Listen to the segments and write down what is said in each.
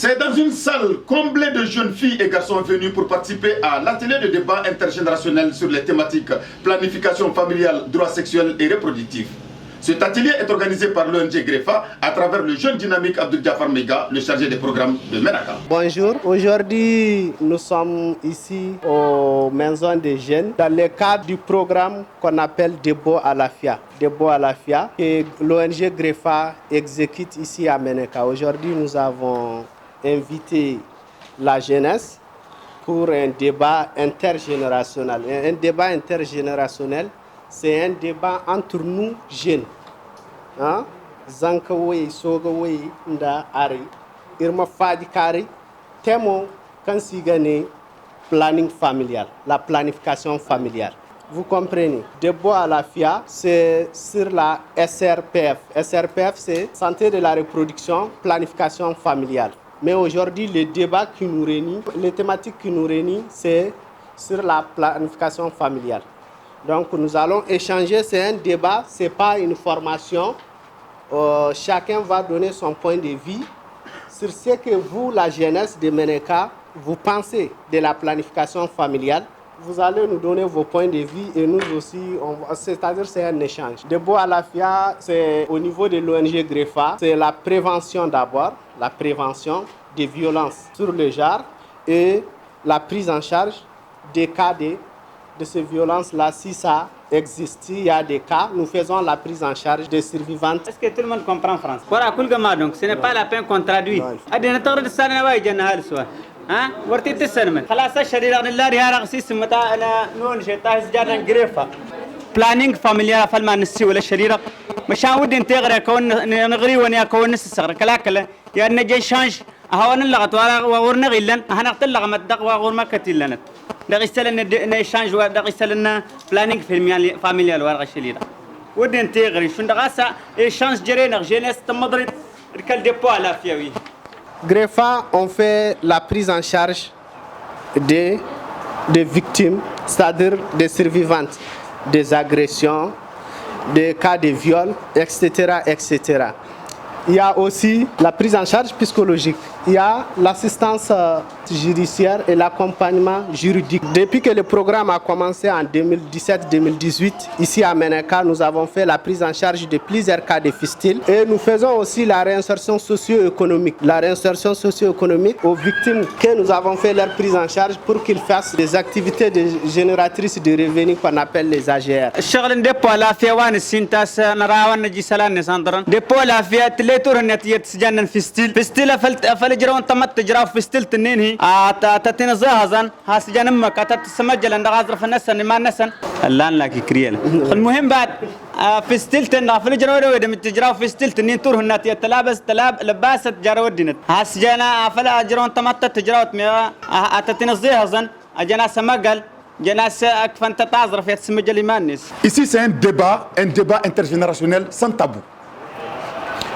C'est dans une salle comblée de jeunes filles et garçons venus pour participer à l'atelier de débat intergénérationnel sur les thématiques planification familiale, droits sexuels et reproductifs. Cet atelier est organisé par l'ONG GREFA à travers le jeune dynamique Abdul Jafar Mega, le chargé des programmes de Menaka. Bonjour, aujourd'hui nous sommes ici aux Maisons des Jeunes dans le cadre du programme qu'on appelle Debo Alafia. Debo Alafia que l'ONG GREFA exécute ici à Menaka. Aujourd'hui nous avons invité la jeunesse pour un débat intergénérationnel. Un débat intergénérationnel, c'est un débat entre nous jeunes. Zankawe, Sogawe, Nda Ari, Irma Fadikari, Temo, Kansigane, planning familial, la planification familiale. Vous comprenez? Debo Alafia, c'est sur la SRPF. SRPF, c'est santé de la reproduction, planification familiale. Mais aujourd'hui, le débat qui nous réunit, les thématiques qui nous réunissent, c'est sur la planification familiale. Donc nous allons échanger, c'est un débat, ce n'est pas une formation. Chacun va donner son point de vue sur ce que vous, la jeunesse de Menaka, vous pensez de la planification familiale. Vous allez nous donner vos points de vue et nous aussi, c'est-à-dire c'est un échange. Debo Alafia, c'est au niveau de l'ONG GREFA, c'est la prévention d'abord, la prévention des violences sur le genre et la prise en charge des cas de ces violences-là, si ça existe, il y a des cas, nous faisons la prise en charge des survivantes. Est-ce que tout le monde comprend français? Voilà, donc ce n'est pas la peine qu'on traduit. ها ورتي تسلم خلاص الشرير عن الله ريها رقصي سمتا انا نون شيطان جانا غريفا بلانينغ فاميليا فالما نسي ولا الشريره مشان ودي انتغري كون نغري وني كون نس الصغر كلاكل يا نجي شانج هون اللغت وغورنا غيلن انا قتل مدق وغور ما كتلنت دغيسلن نشانج ودغيسلن بلانينغ فاميليا ورغ الشريره ودي انتغري شو دغاسا شانج جرينا جينيس تمضري ركل ديبو على فيوي. GREFA, on fait la prise en charge des victimes, c'est-à-dire des survivantes, des agressions, des cas de viol, etc., etc. Il y a aussi la prise en charge psychologique. Il y a l'assistance judiciaire et l'accompagnement juridique. Depuis que le programme a commencé en 2017-2018, ici à Menaka, nous avons fait la prise en charge de plusieurs cas de fistules et nous faisons aussi la réinsertion socio-économique. La réinsertion socio-économique aux victimes que nous avons fait leur prise en charge pour qu'ils fassent des activités génératrices de revenus qu'on appelle les AGR. فلجرون تمت تجرا فستل تنيني تتين زهزن هاسجن ما كتت سمجل عند غازر فنسن ما نسن الان لك كريل المهم بعد فستل تن فلجرون ودم تجرا فستل تنين تور هنات يتلابس تلاب لباست جرا ودنت هاسجنا فلجرون تمت تجرا تتين زهزن اجنا سمجل جناس فانت تعذر في سمجل مانس. Ici c'est un débat intergénérationnel sans tabou.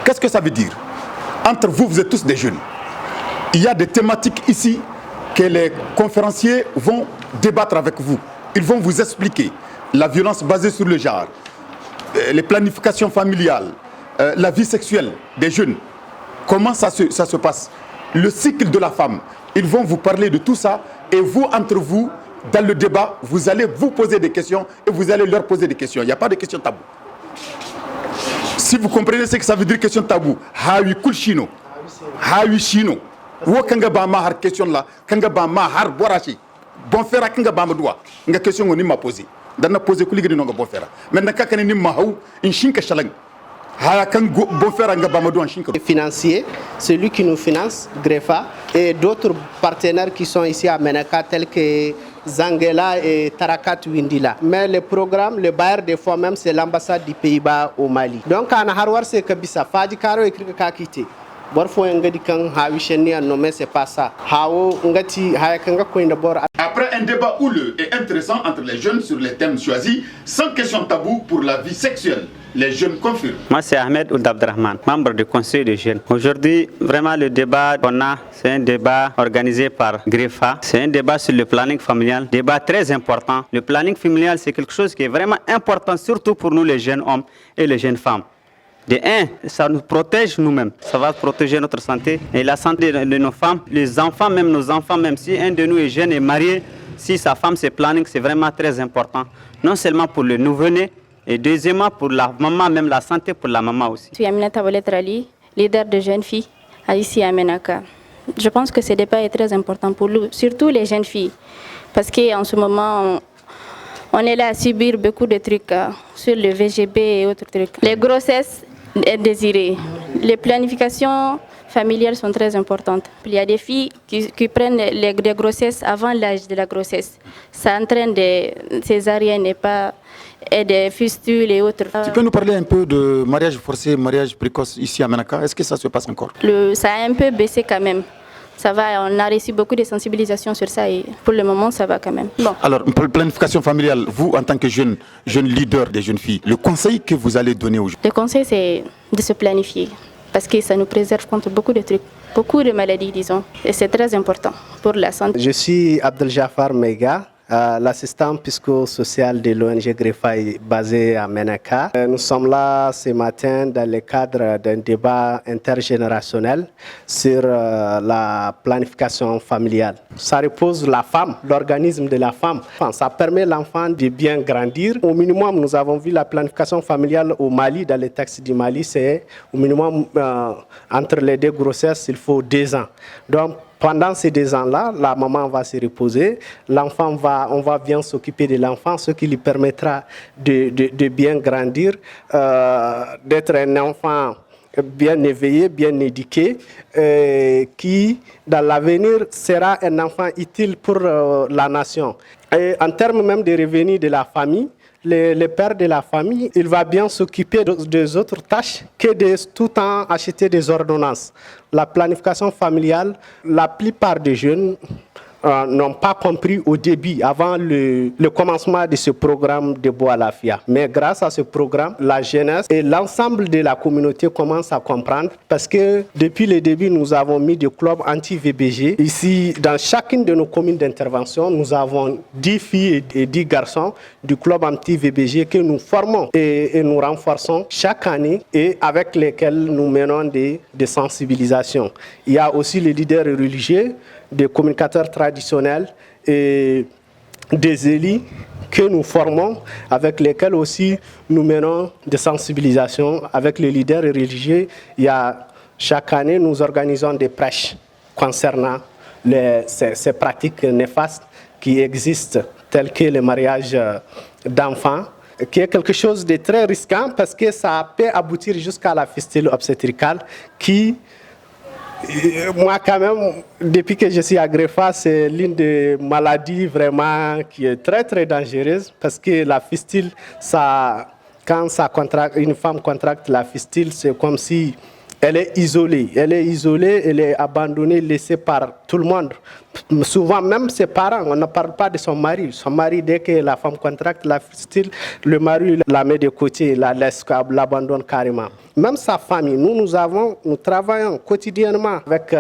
Qu'est-ce que ça veut dire? Entre vous, vous êtes tous des jeunes. Il y a des thématiques ici que les conférenciers vont débattre avec vous. Ils vont vous expliquer la violence basée sur le genre, les planifications familiales, la vie sexuelle des jeunes. Comment ça se passe? Le cycle de la femme. Ils vont vous parler de tout ça et vous, entre vous, dans le débat, vous allez vous poser des questions et vous allez leur poser des questions. Il n'y a pas de questions taboues. Si vous comprenez ce que ça veut dire question tabou, hawi kulshino, hawi shino, wo kanga ba ma har question là, kanga ba ma har borachi, bon fera kanga ba ma doa, nga question ngoni ma poser, dan na poser kuligi no nga bon fera, maintenant kakane ni ma haw in shinka shalang, ha kan bon fera nga ba ma doa shinka. Financier, celui qui nous finance, GREFA, et d'autres partenaires qui sont ici à Menaka tels que Zangela et Tarakat Windila. Mais le programme, le bailleur des fonds même, c'est l'ambassade du Pays-Bas au Mali. Donc, on a harwar c'est kabisa. Fadi karo écrit kakite. Borfo ngadi kan hawi chenni a nommé c'est pas ça. Hawo ngati hayakanga ko indabor. Après un débat houleux et intéressant entre les jeunes sur les thèmes choisis, sans question tabou pour la vie sexuelle, les jeunes confirment. Moi, c'est Ahmed Ould Abdrahman, membre du conseil des jeunes. Aujourd'hui, vraiment, le débat qu'on a, c'est un débat organisé par GREFA. C'est un débat sur le planning familial, débat très important. Le planning familial, c'est quelque chose qui est vraiment important, surtout pour nous, les jeunes hommes et les jeunes femmes. De un, ça nous protège nous-mêmes. Ça va protéger notre santé et la santé de nos femmes, les enfants, même nos enfants, même si un de nous est jeune et marié, si sa femme se planning, c'est vraiment très important. Non seulement pour le nouveau-né, et deuxièmement pour la maman, même la santé pour la maman aussi. Je suis Aminata Boletrali, leader de jeunes filles ici à Menaka. Je pense que ce débat est très important pour nous, surtout les jeunes filles. Parce qu'en ce moment, on est là à subir beaucoup de trucs sur le VGB et autres trucs. Les grossesses indésirées, les planifications familiales sont très importantes. Il y a des filles qui prennent les grossesses avant l'âge de la grossesse. Ça entraîne des césariennes et des fistules et autres. Tu peux nous parler un peu de mariage forcé, mariage précoce ici à Menaka? Est-ce que ça se passe encore? Ça a un peu baissé quand même. Ça va, on a reçu beaucoup de sensibilisation sur ça et pour le moment, ça va quand même. Bon. Alors, planification familiale, vous, en tant que jeune leader des jeunes filles, le conseil que vous allez donner aux jeunes? Le conseil, c'est de se planifier parce que ça nous préserve contre beaucoup de trucs, beaucoup de maladies, disons. Et c'est très important pour la santé. Je suis Abdel Jafar Mega, l'assistant psychosocial de l'ONG Greffaï basée à Menaka. Nous sommes là ce matin dans le cadre d'un débat intergénérationnel sur la planification familiale. Ça repose la femme, l'organisme de la femme. Enfin, ça permet l'enfant de bien grandir. Au minimum, nous avons vu la planification familiale au Mali, dans les textes du Mali, c'est au minimum entre les deux grossesses, il faut 2 ans. Donc, pendant ces 2 ans-là, la maman va se reposer, on va bien s'occuper de l'enfant, ce qui lui permettra de bien grandir, d'être un enfant bien éveillé, bien éduqué, qui, dans l'avenir, sera un enfant utile pour la nation. Et en termes même de revenus de la famille, le père de la famille, il va bien s'occuper des autres tâches que de tout le temps acheter des ordonnances. La planification familiale, la plupart des jeunes n'ont pas compris au début, avant le commencement de ce programme de Boalafia. Mais grâce à ce programme, la jeunesse et l'ensemble de la communauté commencent à comprendre parce que depuis le début, nous avons mis des clubs anti-VBG. Ici, dans chacune de nos communes d'intervention, nous avons 10 filles et 10 garçons du club anti-VBG que nous formons et nous renforçons chaque année et avec lesquels nous menons des sensibilisations. Il y a aussi les leaders religieux, des communicateurs traditionnels et des élus que nous formons, avec lesquels aussi nous menons des sensibilisations avec les leaders religieux. Chaque année, nous organisons des prêches concernant ces pratiques néfastes qui existent, telles que le mariage d'enfants, qui est quelque chose de très risquant parce que ça peut aboutir jusqu'à la fistule obstétricale qui... Moi, quand même, depuis que je suis à Greffa, c'est l'une des maladies vraiment qui est très, très dangereuse parce que la fistule, quand une femme contracte la fistule, c'est comme si elle est isolée. Elle est abandonnée, laissée par tout le monde. Souvent, même ses parents, on ne parle pas de son mari. Son mari, dès que la femme contracte la fistule, le mari la met de côté, la laisse, l'abandonne carrément. Même sa famille, nous travaillons quotidiennement avec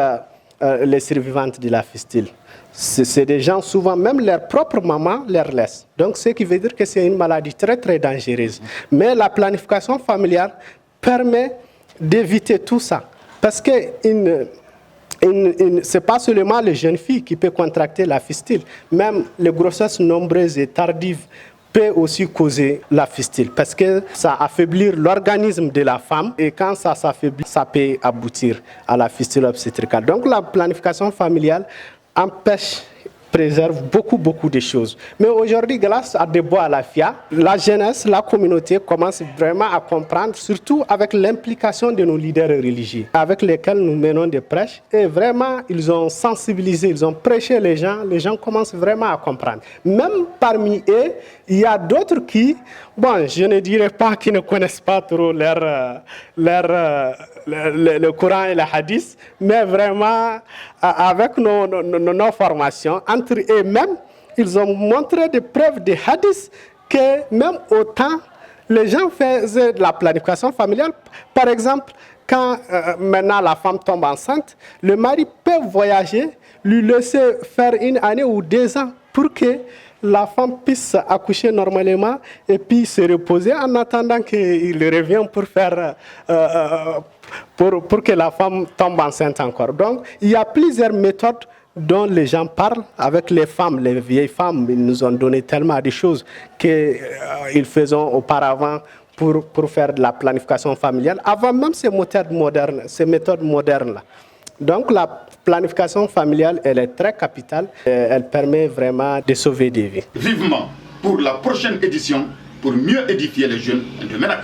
les survivantes de la fistule. C'est des gens, souvent, même leur propre maman leur laisse. Donc, ce qui veut dire que c'est une maladie très, très dangereuse. Mais la planification familiale permet d'éviter tout ça. Parce que ce n'est pas seulement les jeunes filles qui peuvent contracter la fistule. Même les grossesses nombreuses et tardives peuvent aussi causer la fistule. Parce que ça affaiblit l'organisme de la femme. Et quand ça s'affaiblit, ça peut aboutir à la fistule obstétricale. Donc la planification familiale préserve beaucoup de choses. Mais aujourd'hui, grâce à Boalafia, la jeunesse, la communauté commence vraiment à comprendre, surtout avec l'implication de nos leaders religieux, avec lesquels nous menons des prêches. Et vraiment, ils ont sensibilisé, ils ont prêché les gens commencent vraiment à comprendre. Même parmi eux, il y a d'autres qui, je ne dirais pas qu'ils ne connaissent pas trop le Coran et le Hadith, mais vraiment, avec nos formations, entre eux-mêmes, ils ont montré des preuves de Hadith que même autant les gens faisaient de la planification familiale. Par exemple, quand maintenant la femme tombe enceinte, le mari peut voyager, lui laisser faire 1 année ou 2 ans pour que la femme puisse accoucher normalement et puis se reposer en attendant qu'il revienne pour faire pour que la femme tombe enceinte encore. Donc, il y a plusieurs méthodes dont les gens parlent avec les femmes, les vieilles femmes. Ils nous ont donné tellement de choses qu'ils faisaient auparavant pour faire de la planification familiale, avant même ces méthodes modernes-là. Donc la planification familiale, elle est très capitale. Elle permet vraiment de sauver des vies. Vivement pour la prochaine édition pour mieux édifier les jeunes de Ménaka.